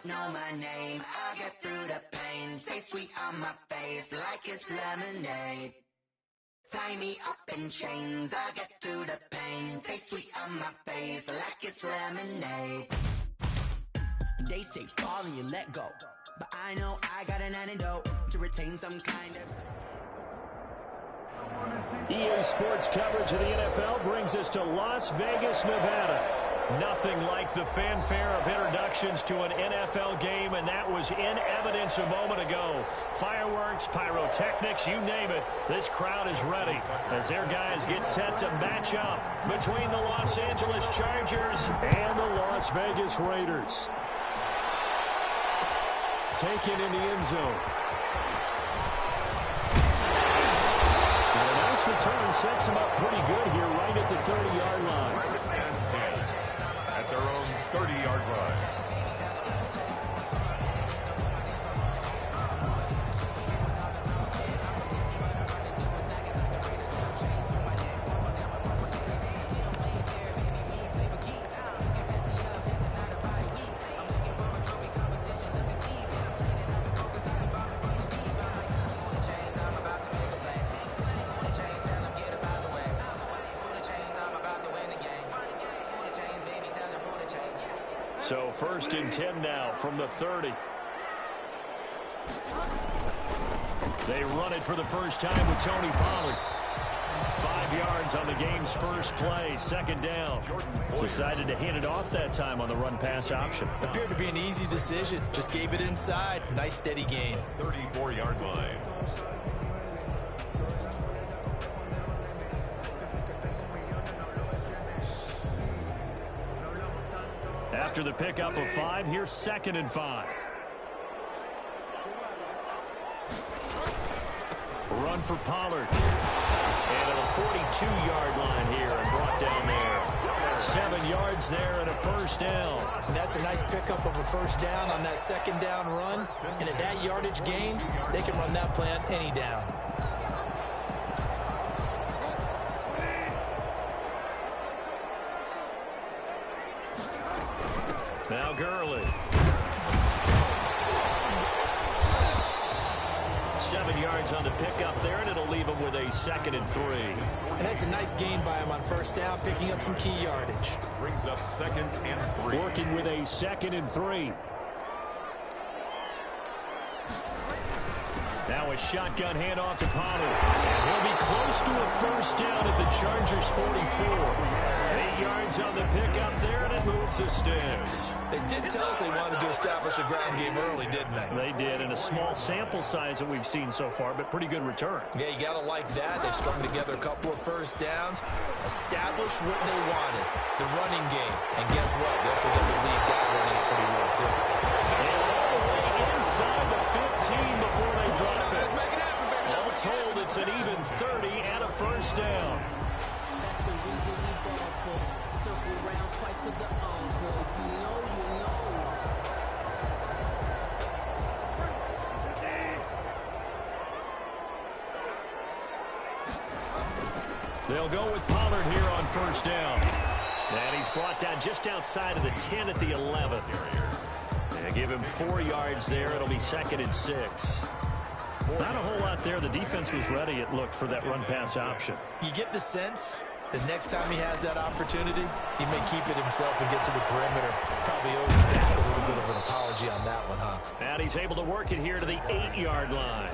don't know my name, I'll get through the pain. Taste sweet on my face like it's lemonade. Tie me up in chains, I'll get through the pain. Taste sweet on my face like it's lemonade. They say fall and you let go, but I know I got an antidote to retain some kind of... EA Sports coverage of the NFL brings us to Las Vegas, Nevada. Nothing like the fanfare of introductions to an NFL game, and that was in evidence a moment ago. Fireworks, pyrotechnics, you name it. This crowd is ready as their guys get set to match up between the Los Angeles Chargers and the Las Vegas Raiders. Taken in the end zone. And a nice return sets them up pretty good here right at the 30-yard line. At their own 30-yard line. So 1st and 10 now from the 30. They run it for the first time with Tony Pollard. 5 yards on the game's first play, 2nd down. Decided to hand it off that time on the run-pass option. Appeared to be an easy decision. Just gave it inside. Nice steady gain. 34-yard line. After the pickup of 5, here's 2nd and 5. Run for Pollard. And at a 42-yard line here and brought down there. 7 yards there and a 1st down. And that's a nice pickup of a 1st down on that 2nd down run. And at that yardage gain, they can run that play on any down. Now Gurley. 7 yards on the pickup there, and it'll leave him with a 2nd and 3. And that's a nice gain by him on 1st down, picking up some key yardage. Brings up 2nd and 3. Working with a 2nd and 3. Now a shotgun handoff to Pollard. And he'll be close to a 1st down at the Chargers' 44. 8 yards on the pickup there, and it moves the sticks. They did tell us they wanted to establish a ground game early, didn't they? They did, in a small sample size that we've seen so far, but pretty good return. Yeah, you got to like that. They strung together a couple of 1st downs, established what they wanted, the running game. And guess what? They also got the lead guy running it pretty well, too. And all the way inside the 15 before they drop it. All told, it's an even 30 and a 1st down. That's the reason we ball for. Circle around twice for the encore. You know, you know. They'll go with Pollard here on 1st down. And he's brought down just outside of the 10 at the 11. They give him 4 yards there. It'll be 2nd and 6. Not a whole lot there. The defense was ready, it looked, for that run-pass option. You get the sense the next time he has that opportunity, he may keep it himself and get to the perimeter. Probably owes back a little bit of an apology on that one, huh? And he's able to work it here to the 8-yard line.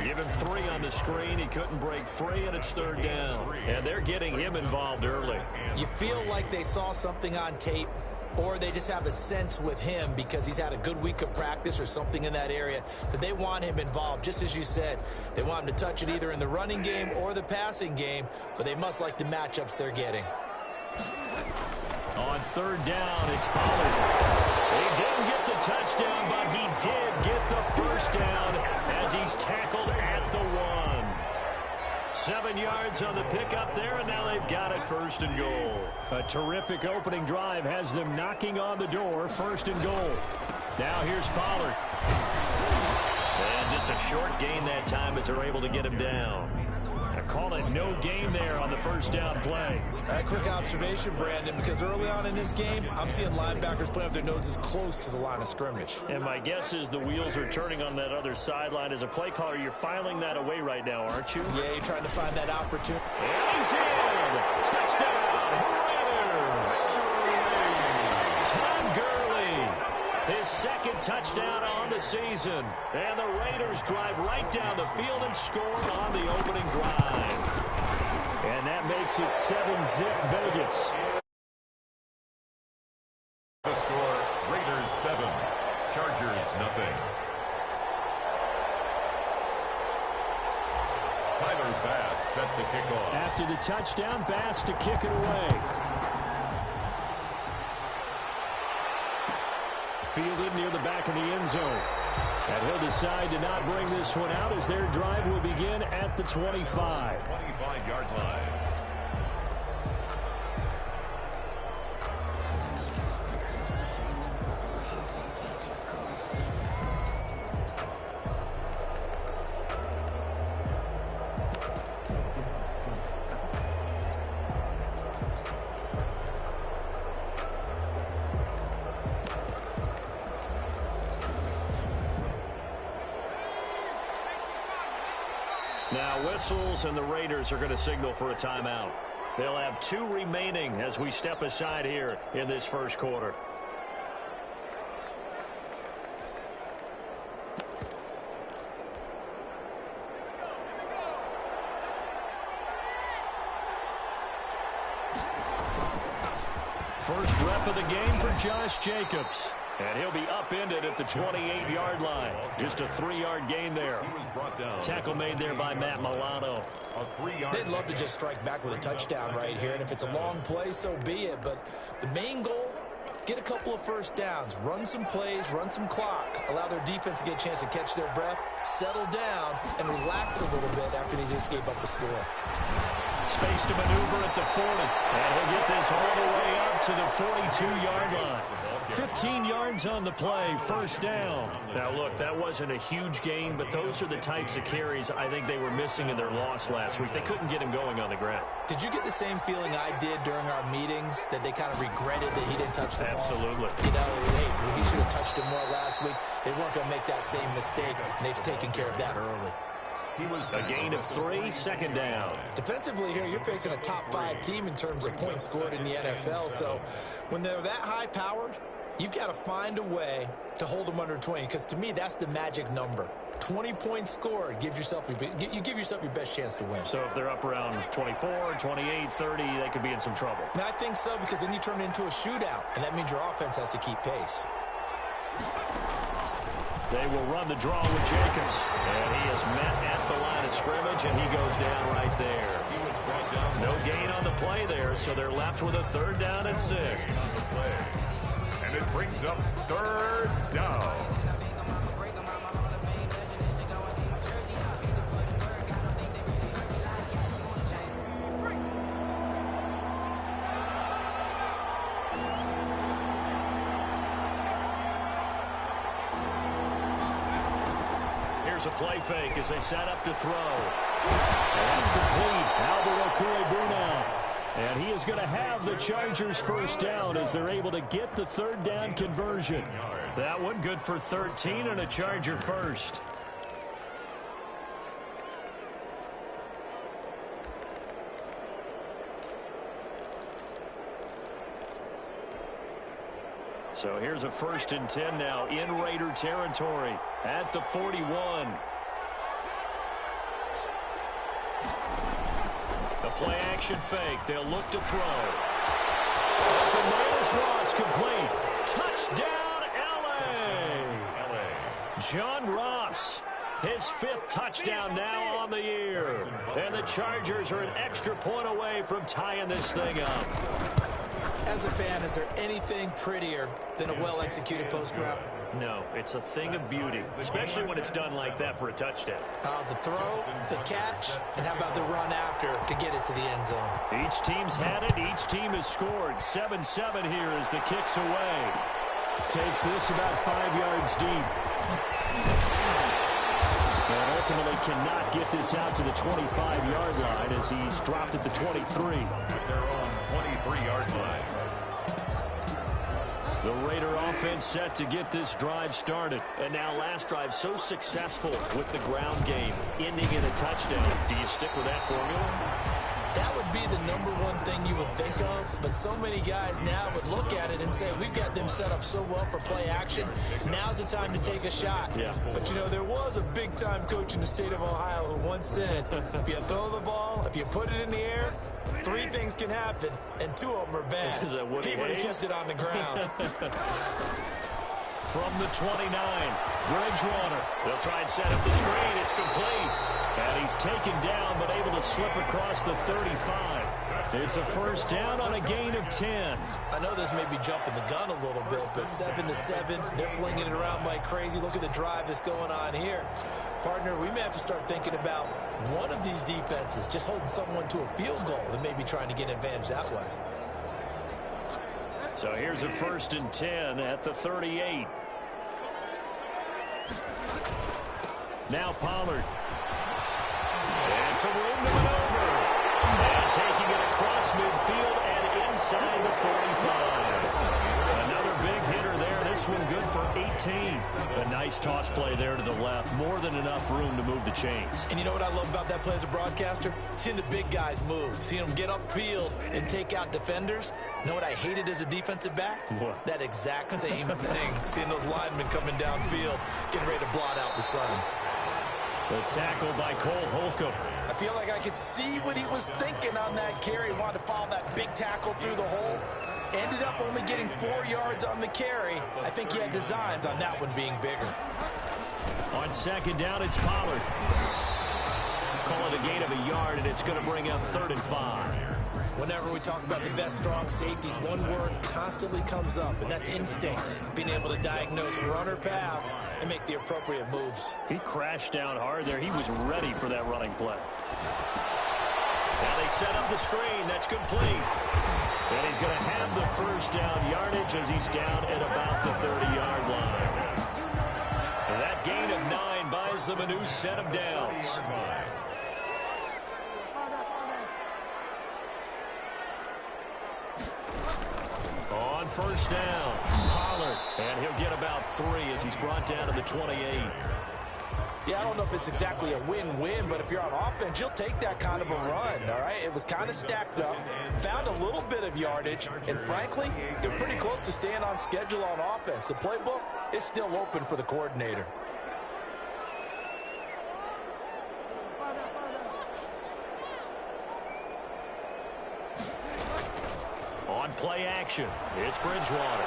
Give him 3 on the screen. He couldn't break free, and it's 3rd down. And they're getting him involved early. You feel like they saw something on tape, or they just have a sense with him because he's had a good week of practice or something in that area that they want him involved. Just as you said, they want him to touch it either in the running game or the passing game, but they must like the matchups they're getting. On 3rd down, it's Pollard. He didn't get the touchdown, but he did get the 1st down as he's tackled at the 1. 7 yards on the pickup there, and now they've got it 1st and goal. A terrific opening drive has them knocking on the door, 1st and goal. Now here's Pollard. And just a short gain that time as they're able to get him down. A call it no gain there on the first down play. A quick observation, Brandon, because early on in this game, I'm seeing linebackers playing with their noses close to the line of scrimmage. And my guess is the wheels are turning on that other sideline. As a play caller, you're filing that away right now, aren't you? Yeah, you're trying to find that opportunity. And he's in! Touchdown, Raiders! Todd Gurley, his second touchdown on the season. And the Raiders drive right down the field and score on the opening drive. And that makes it 7-zip Vegas. The score, Raiders 7, Chargers nothing. Tyler Bass set to kick off. After the touchdown, Bass to kick it away. Fielded near the back of the end zone. And he'll decide to not bring this one out as their drive will begin at the 25. 25-yard line. Now whistles, and the Raiders are going to signal for a timeout. They'll have 2 remaining as we step aside here in this first quarter. First rep of the game for Josh Jacobs. And he'll be upended at the 28-yard line. Just a 3-yard gain there. He was brought down. Tackle made there by Matt Milano. A 3-yard. They'd love to just strike back with a touchdown right here, and if it's a long play, so be it. But the main goal, get a couple of first downs, run some plays, run some clock, allow their defense to get a chance to catch their breath, settle down, and relax a little bit after they just gave up a score. Space to maneuver at the 40. And he'll get this all the way up to the 42-yard line. 15 yards on the play, first down. Now, look, that wasn't a huge gain, but those are the types of carries I think they were missing in their loss last week. They couldn't get him going on the ground. Did you get the same feeling I did during our meetings, that they kind of regretted that he didn't touch the ball? Absolutely. You know, hey, he should have touched it more last week. They weren't going to make that same mistake, and they've taken care of that early. He was a gain of 3, second down. Defensively here, you're facing a top-5 team in terms of points scored in the NFL, so when they're that high-powered, you've got to find a way to hold them under 20, because to me, that's the magic number. 20 points scored, you give yourself your best chance to win. So if they're up around 24, 28, 30, they could be in some trouble. And I think so, because then you turn it into a shootout, and that means your offense has to keep pace. They will run the draw with Jacobs. And he is met at the line of scrimmage, and he goes down right there. He was brought down. No gain on the play there, so they're left with a 3rd down and 6. And it brings up 3rd down. Here's a play fake as they set up to throw. And that's complete. Albert Okwuegbunam. And he is going to have the Chargers first down as they're able to get the 3rd down conversion. That one good for 13 and a Charger first. So here's a 1st and 10 now in Raider territory at the 41. The play action fake. They'll look to throw. The Miles Ross complete. Touchdown, L.A. John Ross, his 5th touchdown now on the year. And the Chargers are an extra point away from tying this thing up. As a fan, is there anything prettier than a well-executed post route? No, it's a thing of beauty, especially when it's done like that for a touchdown. The throw, the catch, and how about the run after to get it to the end zone? Each team's had it. Each team has scored. 7-7 here as the kick's away. Takes this about 5 yards deep. And ultimately cannot get this out to the 25-yard line. as he's dropped at the 23. At their own 23-yard line. The Raider offense set to get this drive started. And now last drive so successful with the ground game, ending in a touchdown. Do you stick with that formula? That would be the number one thing you would think of, but so many guys now would look at it and say, we've got them set up so well for play action. Now's the time to take a shot. Yeah. But, you know, there was a big-time coach in the state of Ohio who once said, if you throw the ball, if you put it in the air, 3 things can happen, and 2 of them are bad. Is that what he would have kept it on the ground. From the 29, Bridgewater. They'll try and set up the screen. It's complete. And he's taken down, but able to slip across the 35. It's a first down on a gain of 10. I know this may be jumping the gun a little bit, but 7-7, they're flinging it around like crazy. Look at the drive that's going on here. Partner, we may have to start thinking about one of these defenses just holding someone to a field goal and maybe trying to get an advantage that way. So here's a first and 10 at the 38. Now Pollard. And some room to maneuver. And taking it across midfield and inside the 45. Another big hitter there. This one good for 18. A nice toss play there to the left. More than enough room to move the chains. And you know what I love about that play as a broadcaster? Seeing the big guys move. Seeing them get upfield and take out defenders. You know what I hated as a defensive back? What? That exact same thing. Seeing those linemen coming downfield, getting ready to blot out the sun. The tackle by Cole Holcomb. I feel like I could see what he was thinking on that carry. He wanted to follow that big tackle through the hole. Ended up only getting 4 yards on the carry. I think he had designs on that one being bigger. On second down, it's Pollard. Call it a gain of a yard, and it's going to bring up 3rd and 5. Whenever we talk about the best strong safeties, one word constantly comes up, and that's instincts. Being able to diagnose run or pass and make the appropriate moves. He crashed down hard there. He was ready for that running play. Now they set up the screen. That's complete. And he's going to have the first down yardage as he's down at about the 30-yard line. And that gain of 9 buys them a new set of downs. On first down, Pollard. And he'll get about 3 as he's brought down to the 28. Yeah, I don't know if it's exactly a win-win, but if you're on offense, you'll take that kind of a run, all right? It was kind of stacked up, found a little bit of yardage, and frankly, they're pretty close to staying on schedule on offense. The playbook is still open for the coordinator. On play action, it's Bridgewater.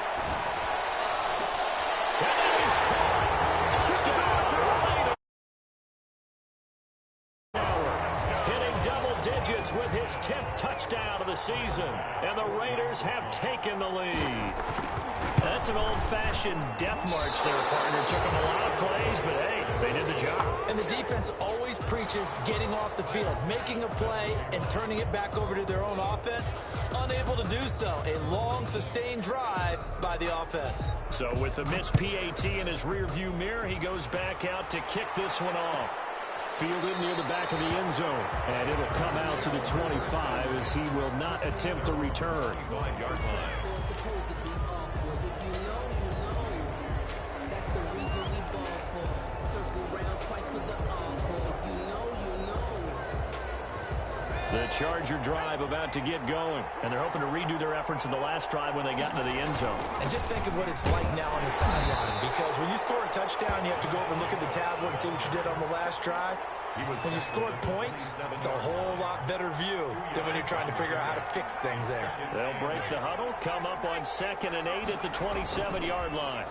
And he's caught. Touchdown. Hitting double digits with his 10th touchdown of the season. And the Raiders have taken the lead. That's an old-fashioned death march there, partner. Took them a lot of plays, but hey, they did the job. And the defense always preaches getting off the field, making a play, and turning it back over to their own offense. Unable to do so. A long, sustained drive by the offense. So with the missed PAT in his rearview mirror, he goes back out to kick this one off. Fielded near the back of the end zone. And it'll come out to the 25 as he will not attempt to return. 5-yard line. The Charger drive about to get going. And they're hoping to redo their efforts in the last drive when they got into the end zone. And just think of what it's like now on the sideline. Because when you score a touchdown, you have to go over and look at the tablet and see what you did on the last drive. When you scored points, it's a whole lot better view than when you're trying to figure out how to fix things there. They'll break the huddle, come up on 2nd and 8 at the 27-yard line.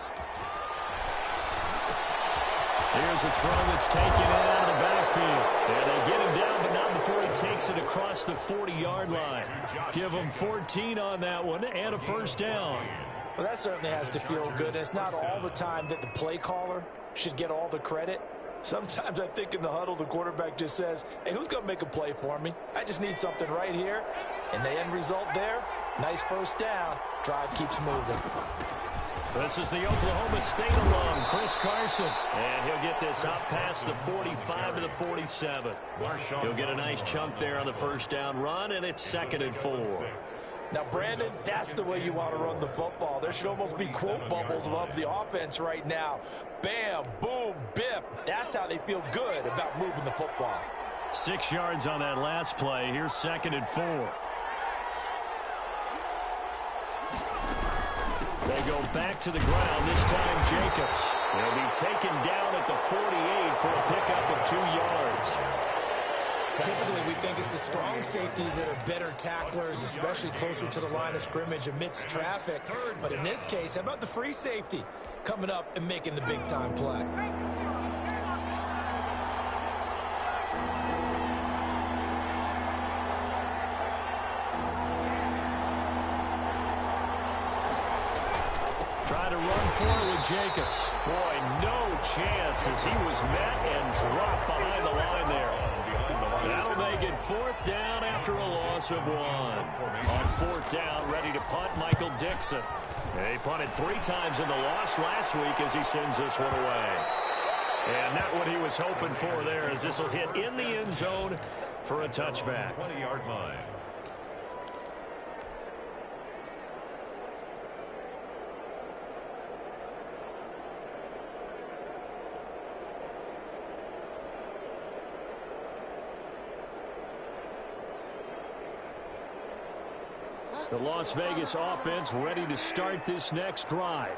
Here's a throw that's taken out of the backfield. And they get him down, but not before he takes it across the 40-yard line. Give him 14 on that one and a first down. Well, that certainly has to feel good. And it's not all the time that the play caller should get all the credit. Sometimes I think in the huddle, the quarterback just says, hey, who's going to make a play for me? I just need something right here. And the end result there, nice first down. Drive keeps moving. This is the Oklahoma State alum, Chris Carson. And he'll get this up past the 45 to the 47. He'll get a nice chunk there on the first down run, and it's 2nd and 4. Now, Brandon, that's the way you want to run the football. There should almost be quote bubbles above the offense right now. Bam, boom, biff. That's how they feel good about moving the football. 6 yards on that last play. Here's 2nd and 4. They go back to the ground, this time Jacobs. He'll be taken down at the 48 for a pickup of 2 yards. Typically, we think it's the strong safeties that are better tacklers, especially closer to the line of scrimmage amidst traffic. But in this case, how about the free safety coming up and making the big-time play? Try to run forward with Jacobs. Boy, no chance as he was met and dropped behind the line there. That'll make it 4th down after a loss of 1. On 4th down, ready to punt, Michael Dixon. He punted 3 times in the loss last week as he sends this one away. And not what he was hoping for there, as this will hit in the end zone for a touchback. 20-yard line. The Las Vegas offense ready to start this next drive.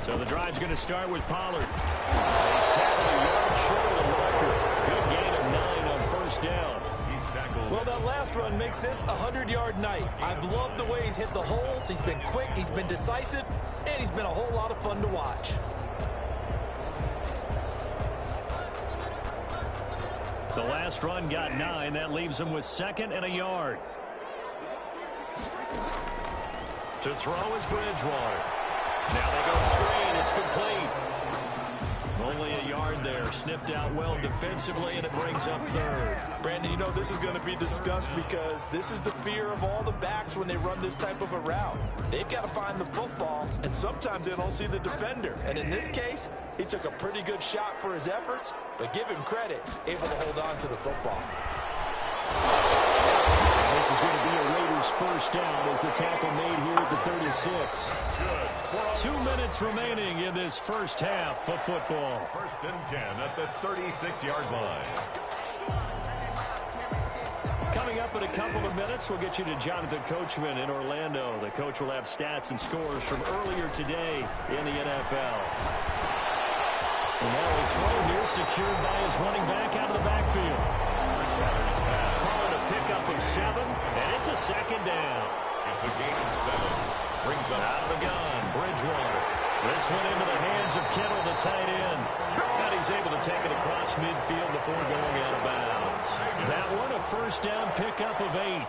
So the drive's going to start with Pollard. He's tackled a yard short of the marker. Good gain of 9 on 1st down. Well, that last run makes this a 100-yard night. I've loved the way he's hit the holes. He's been quick, he's been decisive, and he's been a whole lot of fun to watch. The last run got 9. That leaves him with 2nd and a yard. To throw is Bridgewater. Now they go screen. It's complete. Only a yard there. Sniffed out well defensively, and it brings up 3rd. Brandon, you know this is going to be discussed because this is the fear of all the backs when they run this type of a route. They've got to find the football, and sometimes they don't see the defender. And in this case, he took a pretty good shot for his efforts, but give him credit, able to hold on to the football. This is going to be a Raiders first down as the tackle made here at the 36. 2 minutes remaining in this first half of football. 1st and 10 at the 36-yard line. Coming up in a couple of minutes, we'll get you to Jonathan Coachman in Orlando. The coach will have stats and scores from earlier today in the NFL. And now a throw here secured by his running back out of the backfield. Call it a pickup of 7, and it's a 2nd down. It's a gain of 7. Brings up out of the gun, Bridgewater. This one into the hands of Kittle, the tight end. And he's able to take it across midfield before going out of bounds. That one, a 1st down pickup of 8.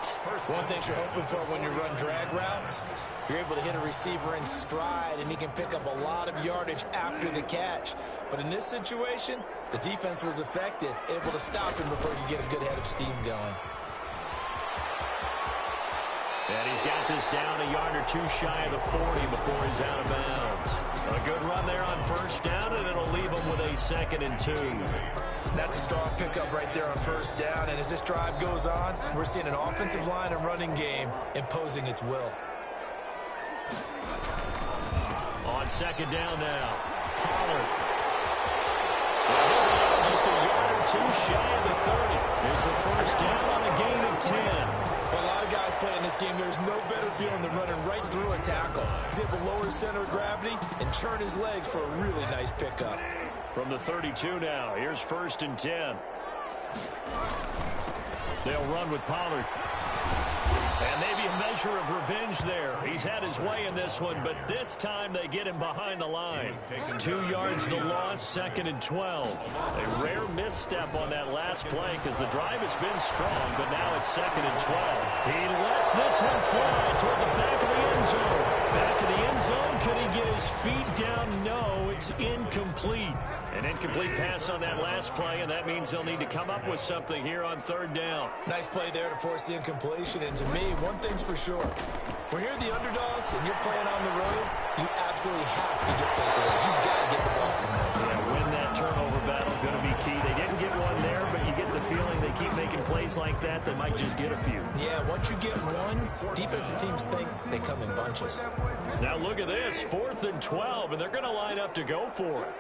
One thing you're hoping for when you run drag routes, you're able to hit a receiver in stride, and he can pick up a lot of yardage after the catch. But in this situation, the defense was effective, able to stop him before he could get a good head of steam going. And he's got this down a yard or 2 shy of the 40 before he's out of bounds. A good run there on 1st down, and it'll leave him with a 2nd and 2. That's a strong pickup right there on 1st down, and as this drive goes on, we're seeing an offensive line and running game imposing its will. On 2nd down now, Pollard. Just a yard or 2 shy of the 30. It's a 1st down on a gain of 10. For a lot of guys playing this game, there's no better feeling than running right through a tackle. He's able to lower his center of gravity and churn his legs for a really nice pickup. From the 32 now, here's 1st and 10. They'll run with Pollard. And they A measure of revenge there. He's had his way in this one, but this time they get him behind the line. 2 yards the loss, 2nd and 12. A rare misstep on that last play because the drive has been strong, but now it's 2nd and 12. He lets this one fly toward the back of the end zone. Back of the end zone, could he get his feet down? No, it's incomplete. An incomplete pass on that last play, and that means they'll need to come up with something here on 3rd down. Nice play there to force the incompletion, and to me, one thing's for sure. When you're the underdogs and you're playing on the road, you absolutely have to get takeaways. You've got to get the ball from them. Yeah, win that turnover battle, going to be key. They didn't get one there, but you get the feeling they keep making plays like that, they might just get a few. Yeah, once you get one, defensive teams think they come in bunches. Now look at this, 4th and 12, and they're going to line up to go for it.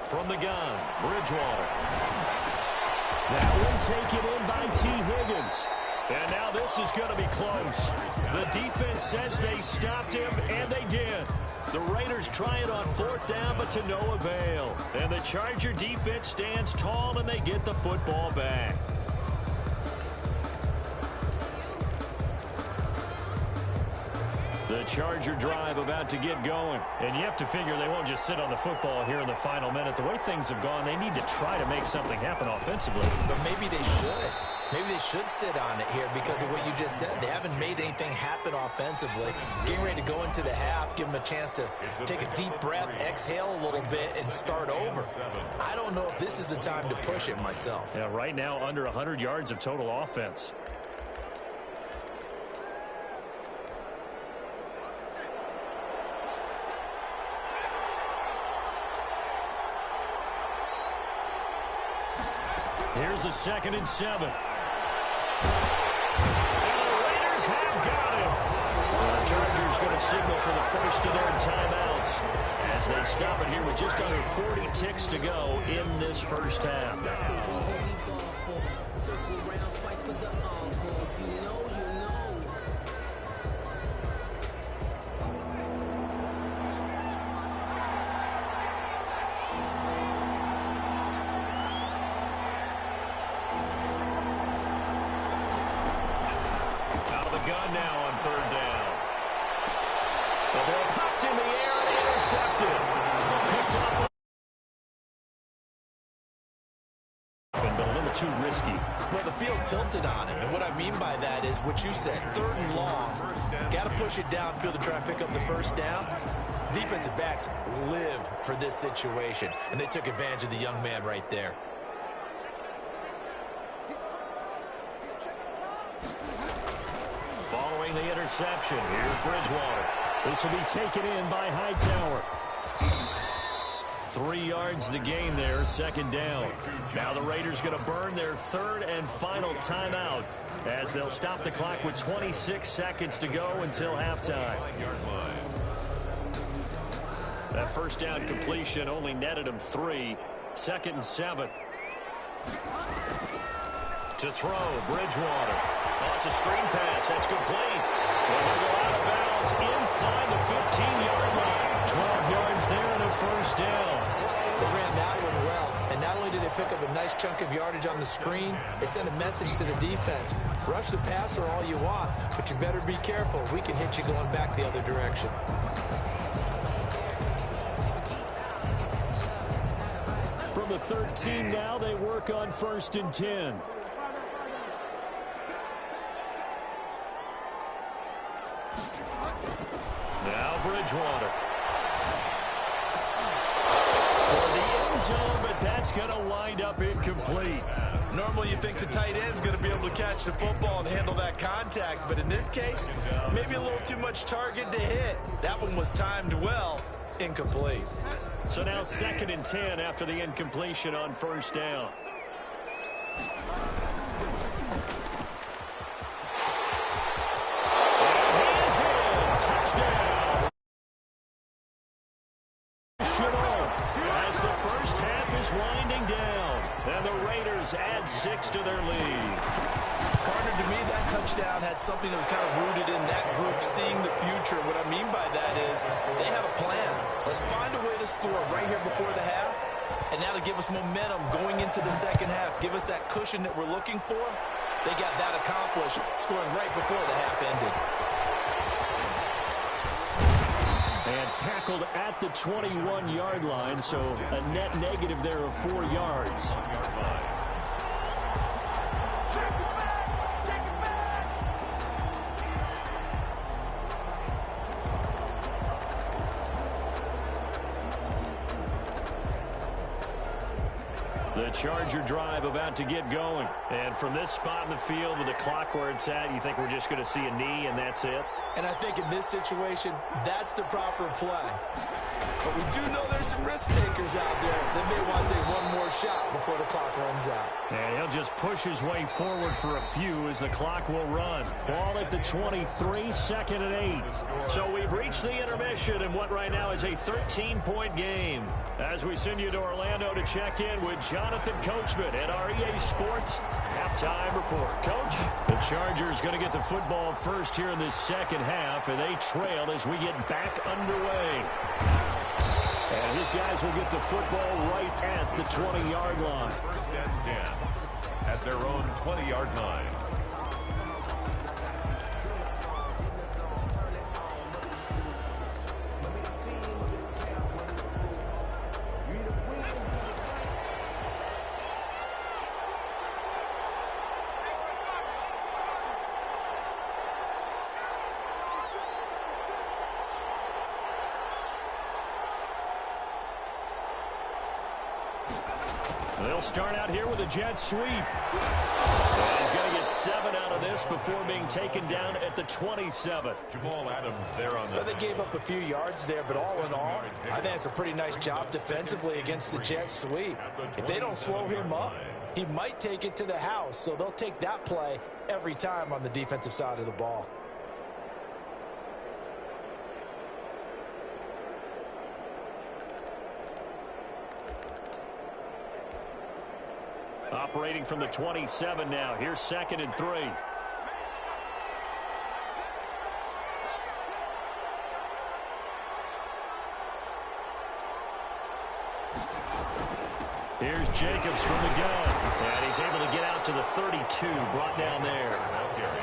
From the gun, Bridgewater. That one taken in by T. Higgins. And now this is going to be close. The defense says they stopped him, and they did. The Raiders try it on 4th down, but to no avail. And the Charger defense stands tall, and they get the football back. The Charger drive about to get going. And you have to figure they won't just sit on the football here in the final minute. The way things have gone, they need to try to make something happen offensively. But maybe they should. Maybe they should sit on it here because of what you just said. They haven't made anything happen offensively. Getting ready to go into the half, give them a chance to take a deep breath, exhale a little bit, and start over. I don't know if this is the time to push it myself. Yeah, right now under 100 yards of total offense. Here's a 2nd and 7. And the Raiders have got him. The Chargers going to signal for the first of their timeouts as they stop it here with just under 40 ticks to go in this first half. Gun now on 3rd down. The ball popped in the air and intercepted. Picked up. But a little too risky. Well, the field tilted on him, and what I mean by that is what you said, 3rd and long. Got to push it downfield to try and pick up the first down. Defensive backs live for this situation, and they took advantage of the young man right there. Following the interception, here's Bridgewater. This will be taken in by Hightower. 3 yards the gain there, 2nd down. Now the Raiders going to burn their 3rd and final timeout as they'll stop the clock with 26 seconds to go until halftime. That first down completion only netted him 3. 2nd and 7. To throw, Bridgewater. Oh, it's a screen pass. That's complete. Well, they go out of bounds inside the 15-yard line. 12 yards there and a first down. They ran that one well, and not only did they pick up a nice chunk of yardage on the screen, they sent a message to the defense. Rush the passer all you want, but you better be careful. We can hit you going back the other direction. From the 13 now, they work on 1st and 10. Now Bridgewater. Toward the end zone, but that's going to wind up incomplete. Normally you think the tight end's going to be able to catch the football and handle that contact, but in this case, maybe a little too much target to hit. That one was timed well, incomplete. So now 2nd and 10 after the incompletion on 1st down. And he's in. Touchdown. As the first half is winding down, and the Raiders add 6 to their lead. Partner, to me, that touchdown touchdown had something that was kind of rooted in that group seeing the future. What I mean by that is they have a plan. Let's find a way to score right here before the half, and now to give us momentum going into the second half. Give us that cushion that we're looking for. They got that accomplished, scoring right before the half ended. And tackled at the 21-yard line, so a net negative there of 4 yards. The Charger drive about to get going. And from this spot in the field with the clock where it's at, you think we're just going to see a knee and that's it? And I think in this situation, that's the proper play. But we do know there's some risk takers out there that may want to take one more shot before the clock runs out. And he'll just push his way forward for a few as the clock will run. Ball at the 23, second and 8. So we've reached the intermission in what right now is a 13-point game. As we send you to Orlando to check in with Jonathan Coachman at our EA Sports halftime report. Coach, the Chargers going to get the football first here in this second half, and they trail as we get back underway. And his guys will get the football right at the 20-yard line. First and 10 at their own 20-yard line. They'll start out here with a jet sweep. And he's going to get 7 out of this before being taken down at the 27. Jamal Adams there on the... Well, they gave up a few yards there, but all in all, I think it's a pretty nice job defensively against the jet sweep. If they don't slow him up, he might take it to the house, so they'll take that play every time on the defensive side of the ball. Operating from the 27 now. Here's second and 3. Here's Jacobs from the gun. And he's able to get out to the 32, brought down there.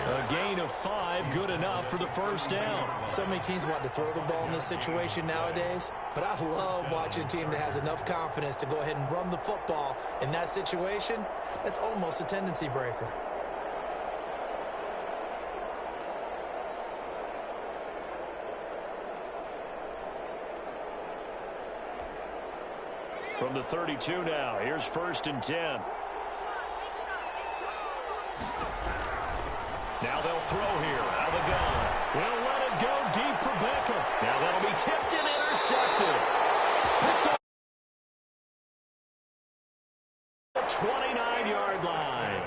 A gain of 5, good enough for the first down. So many teams want to throw the ball in this situation nowadays, but I love watching a team that has enough confidence to go ahead and run the football in that situation. That's almost a tendency breaker. From the 32 now, here's first and 10. Now they'll throw here out of the gun. We'll let it go deep for Beckham. Now that'll be tipped and intercepted. Picked up the 29-yard line.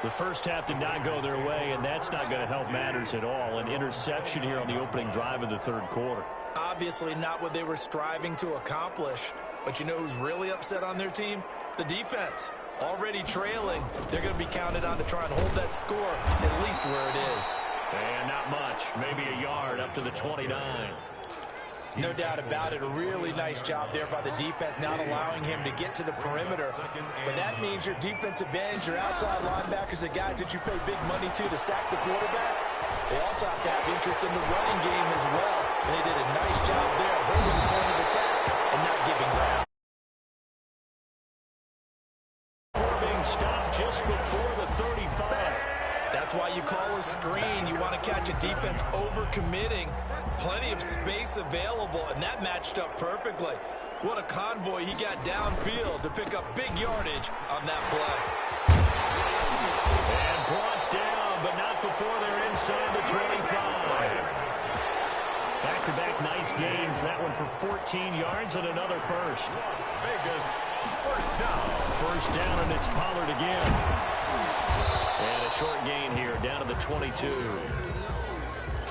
The first half did not go their way, and that's not going to help matters at all. An interception here on the opening drive of the third quarter. Obviously not what they were striving to accomplish. But you know who's really upset on their team? The defense. Already trailing, they're going to be counted on to try and hold that score at least where it is. And not much. Maybe a yard up to the 29. No doubt about it. A really nice job there by the defense, not allowing him to get to the perimeter. But that means your defense advantage, your outside linebackers, the guys that you pay big money to sack the quarterback, they also have to have interest in the running game as well. And they did a nice job there holding the point of attack and not giving ground. Being stopped just before the 35. That's why you call a screen. You want to catch a defense over-committing. Plenty of space available, and that matched up perfectly. What a convoy he got downfield to pick up big yardage on that play. And brought down, but not before they're inside the 25. Back-to-back nice gains. That one for 14 yards and another first. Las Vegas, first down. First down, and it's Pollard again. And a short gain here, down to the 22.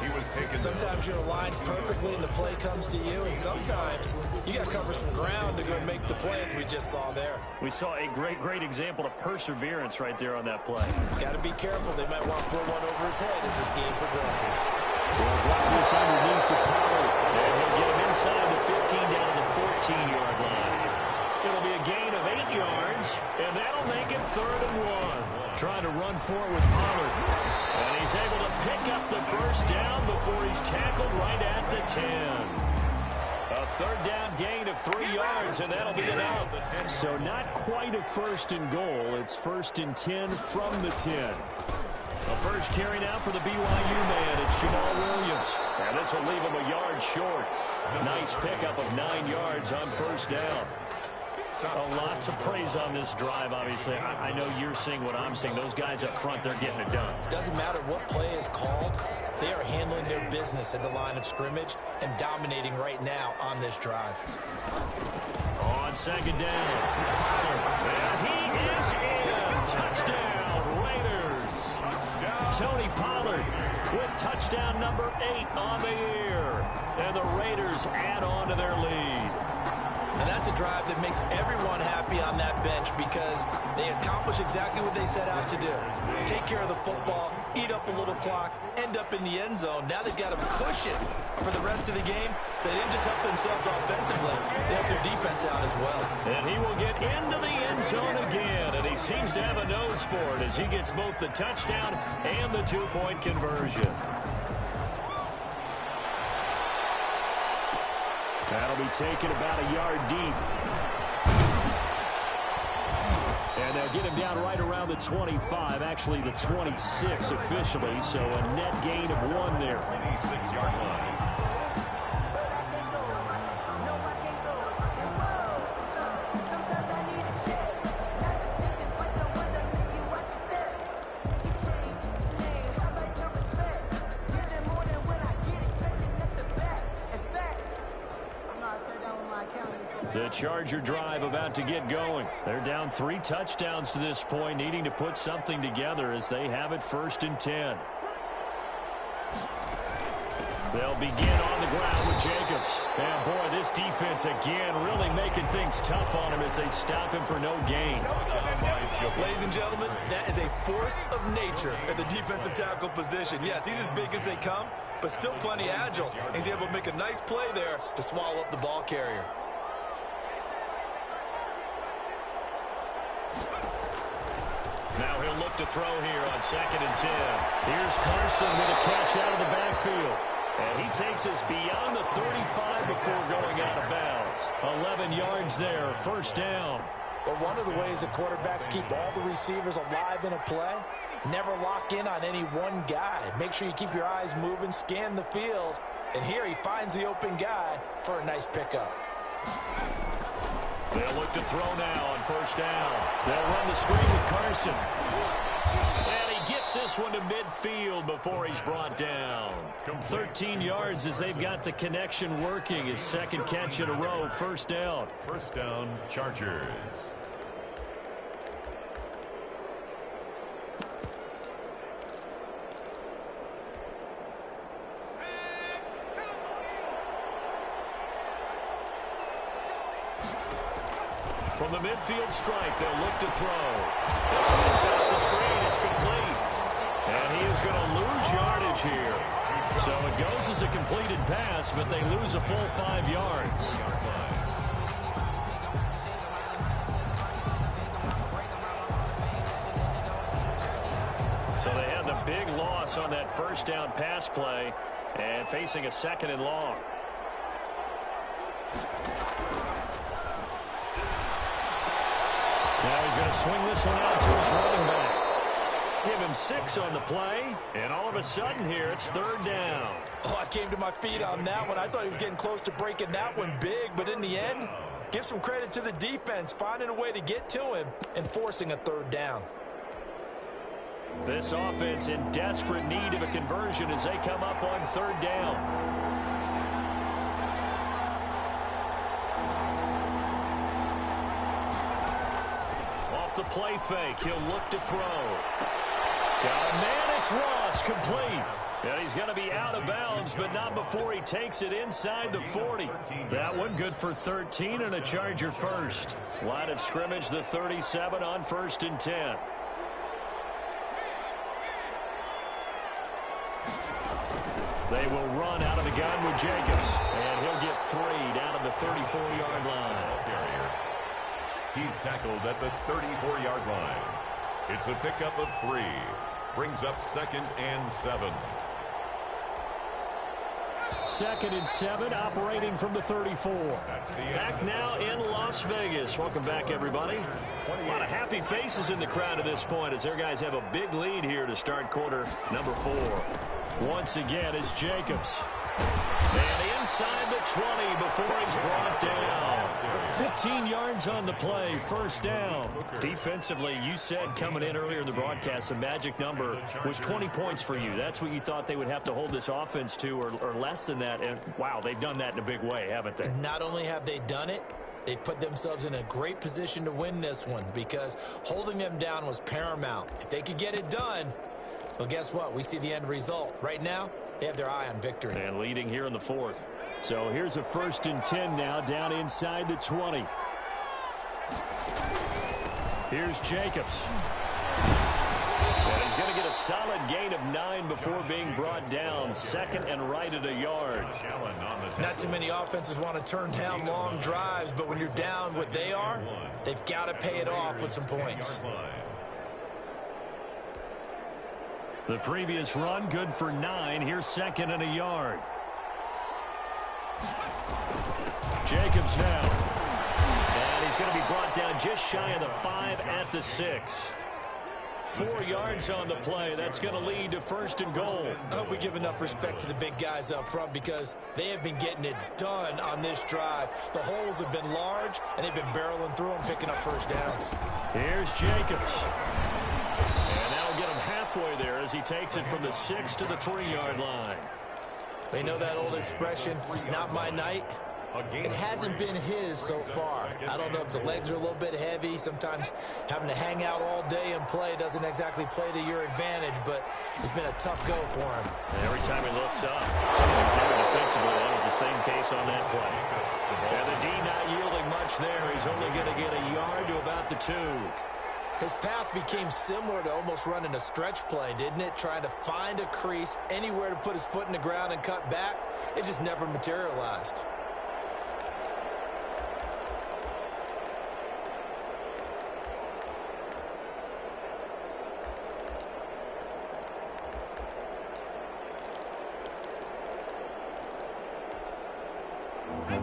He was taken. Sometimes you're aligned perfectly and the play comes to you, and sometimes you got to cover some ground to go make the play, as we just saw there. We saw a great example of perseverance right there on that play. Got to be careful. They might want to throw one over his head as this game progresses. They'll drop this underneath to Pollard, and he'll get him inside the 15 down to the 14-yard line. It'll be a gain of 8 yards, and that'll make it 3rd and 1. Trying to run for it with Pollard. And he's able to pick up the first down before he's tackled right at the 10. A 3rd down gain of 3 yards, and that'll be enough. So not quite a 1st and goal. It's 1st and 10 from the 10. The first carry now for the BYU man. It's Jamal Williams. And this will leave him a yard short. Nice pickup of 9 yards on 1st down. A lot to praise on this drive, obviously. I know you're seeing what I'm seeing. Those guys up front, they're getting it done. Doesn't matter what play is called. They are handling their business at the line of scrimmage and dominating right now on this drive. On 2nd down, and he is in. Touchdown, Raiders. Tony Pollard with touchdown number 8 on the year. And the Raiders add on to their lead. And that's a drive that makes everyone happy on that bench because they accomplish exactly what they set out to do. Take care of the football, eat up a little clock, end up in the end zone. Now they've got a cushion for the rest of the game. So they didn't just help themselves offensively, they helped their defense out as well. And he will get into the end zone again, and he seems to have a nose for it as he gets both the touchdown and the 2-point conversion. That'll be taken about a yard deep. And they'll get him down right around the 25, actually the 26 officially, so a net gain of 1 there. 26-yard line. The Charger drive about to get going. They're down 3 touchdowns to this point, needing to put something together as they have it 1st and 10. They'll begin on the ground with Jacobs. And boy, this defense again really making things tough on him as they stop him for no gain. Ladies and gentlemen, that is a force of nature at the defensive tackle position. Yes, he's as big as they come, but still plenty agile. He's able to make a nice play there to swallow up the ball carrier. Now he'll look to throw here on 2nd and 10. Here's Carson with a catch out of the backfield. And he takes us beyond the 35 before going out of bounds. 11 yards there, 1st down. Well, one of the ways that quarterbacks keep all the receivers alive in a play, never lock in on any one guy. Make sure you keep your eyes moving, scan the field. And here he finds the open guy for a nice pickup. They'll look to throw now on 1st down. They'll run the screen with Carson. And he gets this one to midfield before he's brought down. 13 yards as they've got the connection working. His 2nd catch in a row, 1st down. 1st down, Chargers. From the midfield strike, they'll look to throw. It's set up the screen. It's complete. And he is going to lose yardage here. So it goes as a completed pass, but they lose a full 5 yards. So they had the big loss on that 1st down pass play and facing a 2nd and long. Now he's going to swing this one out to his running back. Give him 6 on the play, and all of a sudden here, it's 3rd down. Oh, I came to my feet on that one. I thought he was getting close to breaking that one big, but in the end, give some credit to the defense, finding a way to get to him and forcing a 3rd down. This offense in desperate need of a conversion as they come up on 3rd down. The play fake. He'll look to throw. Got a man in It's Ross, complete. And he's going to be out of bounds, but not before he takes it inside the 40. That one good for 13 and a Charger first. Line of scrimmage, the 37 on 1st and 10. They will run out of the gun with Jacobs. And he'll get 3 down at the 34-yard line. He's tackled at the 34-yard line. It's a pickup of 3. Brings up 2nd and 7. 2nd and 7, operating from the 34. Back now in Las Vegas. Welcome back, everybody. A lot of happy faces in the crowd at this point as their guys have a big lead here to start quarter number 4. Once again, it's Jacobs. And inside the 20 before he's brought down. 15 yards on the play, first down. Defensively, you said coming in earlier in the broadcast, the magic number was 20 points for you. That's what you thought they would have to hold this offense to, or less than that. And, wow, they've done that in a big way, haven't they? Not only have they done it, they put themselves in a great position to win this one because holding them down was paramount. If they could get it done, well, guess what? We see the end result. Right now, they have their eye on victory. And leading here in the 4th. So here's a 1st and 10 now down inside the 20. Here's Jacobs. And he's going to get a solid gain of 9 before being brought down. 2nd and right at a yard. Not too many offenses want to turn down long drives, but when you're down what they are, they've got to pay it off with some points. The previous run, good for 9. Here's 2nd and a yard. Jacobs now. And he's going to be brought down just shy of the 5 at the 6. 4 yards on the play. That's going to lead to 1st and goal. I hope we give enough respect to the big guys up front because they have been getting it done on this drive. The holes have been large, and they've been barreling through them, picking up first downs. Here's Jacobs. And that'll get him halfway there as he takes it from the 6 to the 3-yard line. They know that old expression, it's not my night. It hasn't been his so far. I don't know if the legs are a little bit heavy. Sometimes having to hang out all day and play doesn't exactly play to your advantage, but it's been a tough go for him. And every time he looks up, something's there defensively. That was the same case on that play. And the D not yielding much there. He's only going to get a yard to about the 2. His path became similar to almost running a stretch play, didn't it? Trying to find a crease, anywhere to put his foot in the ground and cut back. It just never materialized.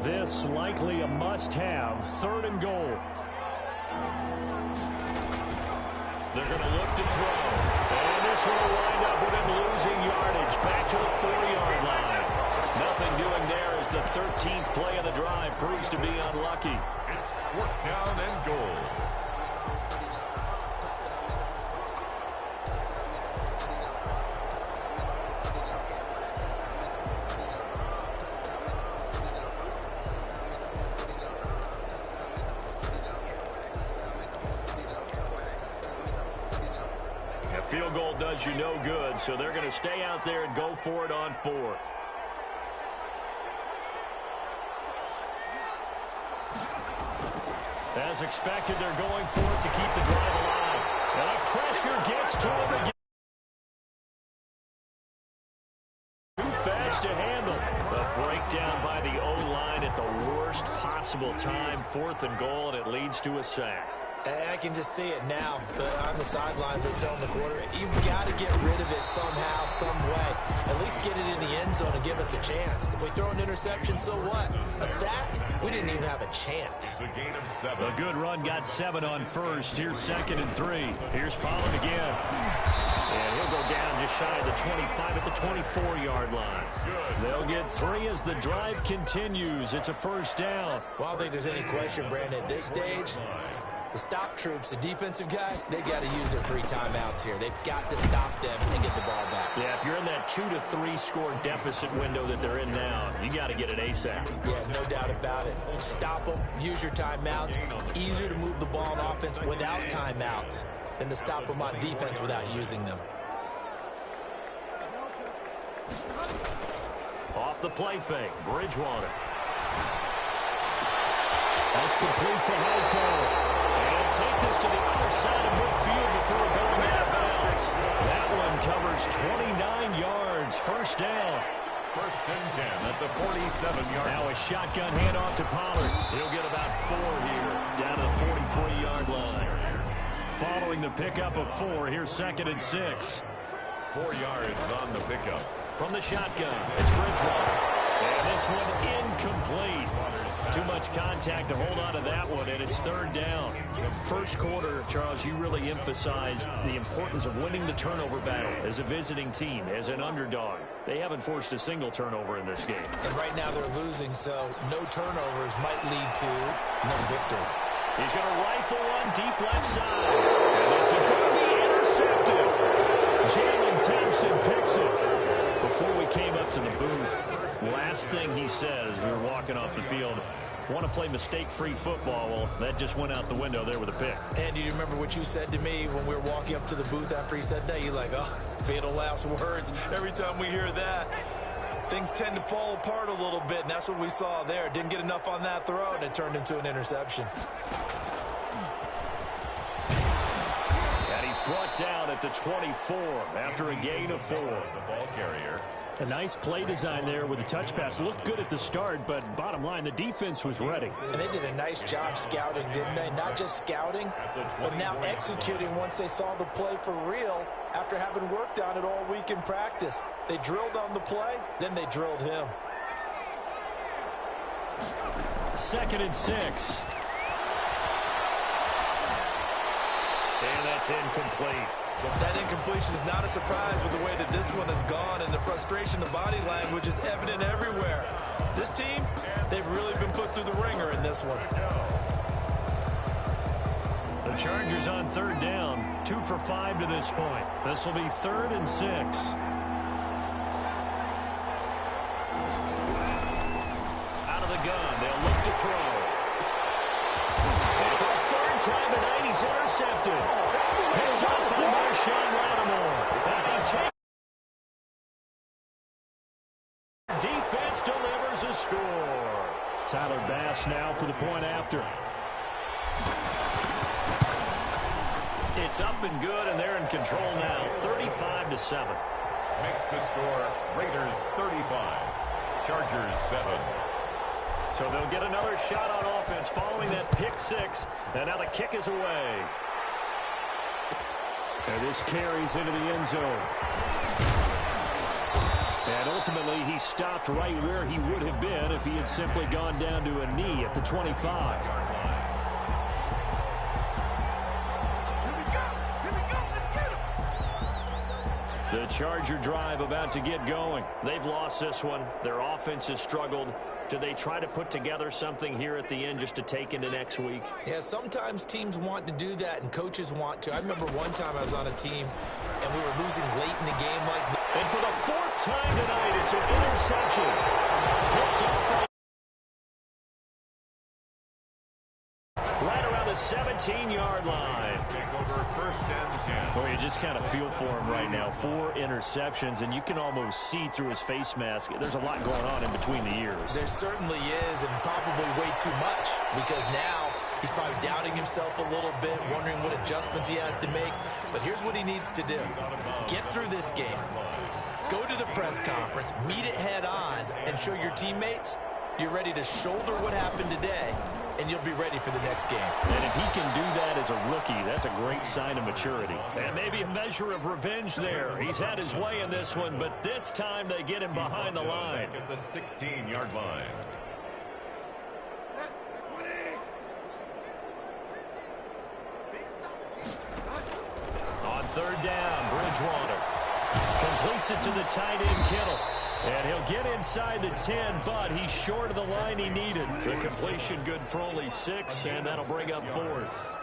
This likely a must-have, 3rd and goal. They're going to look to throw. And this one will wind up with him losing yardage back to the 4-yard line. Nothing doing there as the 13th play of the drive proves to be unlucky. It's 4th down and goal. Field goal does you no good, so they're going to stay out there and go for it on 4th. As expected, they're going for it to keep the drive alive. And the pressure gets to him again. Too fast to handle. A breakdown by the O-line at the worst possible time. 4th and goal, and it leads to a sack. I can just see it now. On the sidelines, they're telling the quarterback, you've got to get rid of it somehow, some way. At least get it in the end zone and give us a chance. If we throw an interception, so what? A sack? We didn't even have a chance. It's a gain of 7. A good run got 7 on 1st. Here's 2nd and 3. Here's Pollard again. And he'll go down just shy of the 25 at the 24-yard line. They'll get 3 as the drive continues. It's a 1st down. Well, I don't think there's any question, Brandon, at this stage. The stop troops, the defensive guys, they got to use their 3 timeouts here. They've got to stop them and get the ball back. Yeah, if you're in that 2 to 3 score deficit window that they're in now, you got to get it ASAP. Yeah, no doubt about it. Stop them, use your timeouts. Easier to move the ball on offense without timeouts than to stop them on defense without using them. Off the play fake, Bridgewater. That's complete to Hightower. And he'll take this to the other side of midfield before going out of bounds. That one covers 29 yards. First down. First and 10 at the 47-yard line. Now a shotgun handoff to Pollard. He'll get about 4 here, down to the 43-yard line. Following the pickup of 4, here's 2nd and 6. 4 yards on the pickup. From the shotgun, it's Bridgewater. And this one incomplete. Too much contact to hold on to that one, and it's 3rd down. First quarter, Charles, you really emphasized the importance of winning the turnover battle as a visiting team, as an underdog. They haven't forced a single turnover in this game. And right now they're losing, so no turnovers might lead to no victory. He's going to rifle one deep left side. And this is going to be intercepted. Jalen Thompson picks it. Before we came up to the booth, last thing he said as we were walking off the field, want to play mistake-free football. Well, that just went out the window there with a pick. And do you remember what you said to me when we were walking up to the booth after he said that? You're like, oh, fatal last words. Every time we hear that, things tend to fall apart a little bit, and that's what we saw there. Didn't get enough on that throw, and it turned into an interception. And he's brought down at the 24 after a gain of 4. The ball carrier. A nice play design there with the touch pass. Looked good at the start, but bottom line, the defense was ready. And they did a nice job scouting, didn't they? Not just scouting, but now executing once they saw the play for real after having worked on it all week in practice. They drilled on the play, then they drilled him. 2nd and 6. And that's incomplete. That incompletion is not a surprise with the way that this one has gone, and the frustration, the body language is evident everywhere. This team, they've really been put through the ringer in this one. The Chargers on 3rd down, 2 for 5 to this point. This will be 3rd and 6. Out of the gun, they'll look to throw. And for a 3rd time tonight, he's intercepted. Picked up by Marshawn Lattimore. Defense delivers a score. Tyler Bass now for the point after. It's up and good, and they're in control now, 35-7. Makes the score Raiders 35, Chargers 7. So they'll get another shot on offense following that pick 6, and now the kick is away. And this carries into the end zone. And ultimately, he stopped right where he would have been if he had simply gone down to a knee at the 25. The Charger drive about to get going. They've lost this one. Their offense has struggled. Do they try to put together something here at the end just to take into next week? Yeah, sometimes teams want to do that, and coaches want to. I remember one time I was on a team, and we were losing late in the game like that. And for the 4th time tonight, it's an interception. Picked up right around the 17-yard line. Take over 1st and 10. Well, you just kind of feel for him right now. 4 interceptions, and you can almost see through his face mask. There's a lot going on in between the ears. There certainly is, and probably way too much, because now he's probably doubting himself a little bit, wondering what adjustments he has to make. But here's what he needs to do. Get through this game. Go to the press conference, meet it head on, and show your teammates you're ready to shoulder what happened today, and you'll be ready for the next game. And if he can do that as a rookie, that's a great sign of maturity. And maybe a measure of revenge there. He's had his way in this one, but this time they get him behind the line. At the 16-yard line. On 3rd down, Bridgewater completes it to the tight end, Kittle. And he'll get inside the 10, but he's short of the line he needed. The completion good for only 6, and that'll bring up 4th.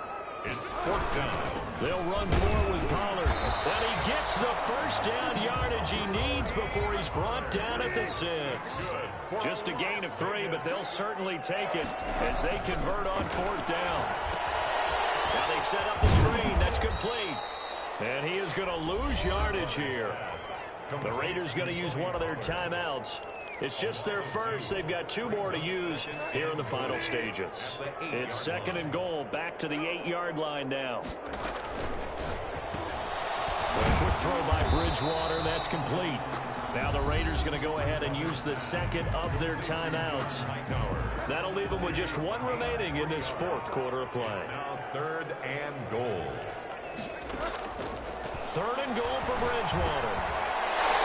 It's 4th down. They'll run 4 with Pollard. And he gets the 1st down yardage he needs before he's brought down at the 6. Just a gain of 3, but they'll certainly take it as they convert on 4th down. Now they set up the screen. That's complete. And he is going to lose yardage here. The Raiders going to use one of their timeouts. It's just their first. They've got 2 more to use here in the final stages. It's 2nd and goal, back to the 8-yard line now. A quick throw by Bridgewater. That's complete. Now the Raiders going to go ahead and use the 2nd of their timeouts. That'll leave them with just 1 remaining in this 4th quarter of play. Now 3rd and goal. 3rd and goal for Bridgewater.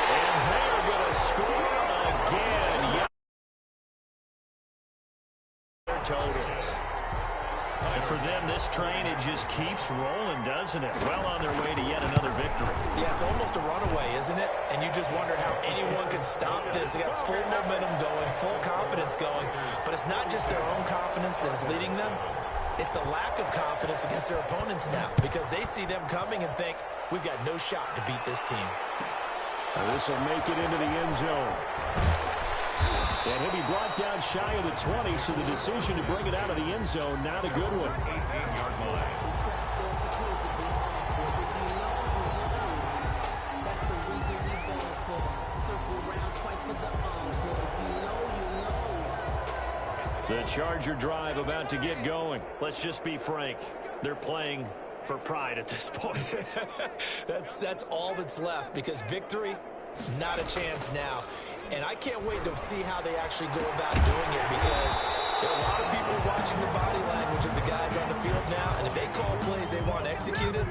And they're going to score again. Their totals. And for them, this train, it just keeps rolling, doesn't it? Well on their way to yet another victory. Yeah, it's almost a runaway, isn't it? And you just wonder how anyone can stop this. They got full momentum going, full confidence going. But it's not just their own confidence that's leading them. It's the lack of confidence against their opponents now, because they see them coming and think, we've got no shot to beat this team. This will make it into the end zone. And he'll be brought down shy of the 20, so the decision to bring it out of the end zone, not a good one. 18-yard line. That's the reason we going for. Circle around twice for the encore. If you know, you know. The Charger drive about to get going. Let's just be frank. They're playing for pride at this point. That's all that's left, because victory, not a chance now. And I can't wait to see how they actually go about doing it, because there are a lot of people watching the body language of the guys on the field now, and if they call plays they want executed,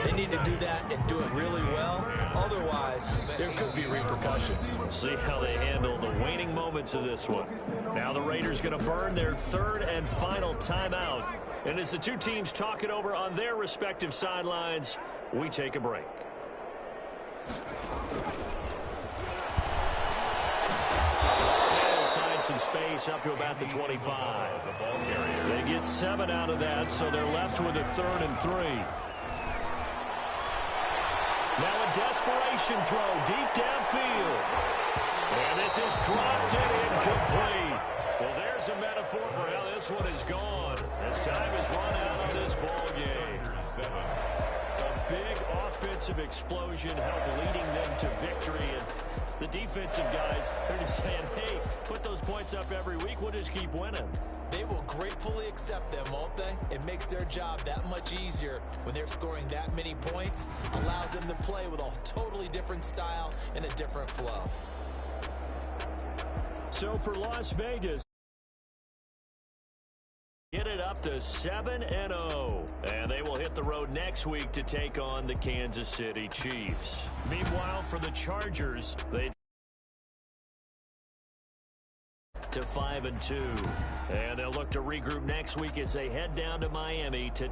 they need to do that and do it really well. Otherwise, there could be repercussions. We'll see how they handle the waning moments of this one. Now the Raiders going to burn their 3rd and final timeout. And as the 2 teams talk it over on their respective sidelines, we take a break. Some space up to about the 25. They get 7 out of that, so they're left with a 3rd and 3. Now a desperation throw deep downfield. And this is dropped and incomplete. Well, there's a metaphor for how this one is gone, as time has run out of this ball game. A big offensive explosion helped leading them to victory. And the defensive guys, they're just saying, hey, put those points up every week. We'll just keep winning. They will gratefully accept them, won't they? It makes their job that much easier when they're scoring that many points. Allows them to play with a totally different style and a different flow. So for Las Vegas, get it up to 7-0. And they will hit the road next week to take on the Kansas City Chiefs. Meanwhile, for the Chargers, they to 5-2. And they'll look to regroup next week as they head down to Miami to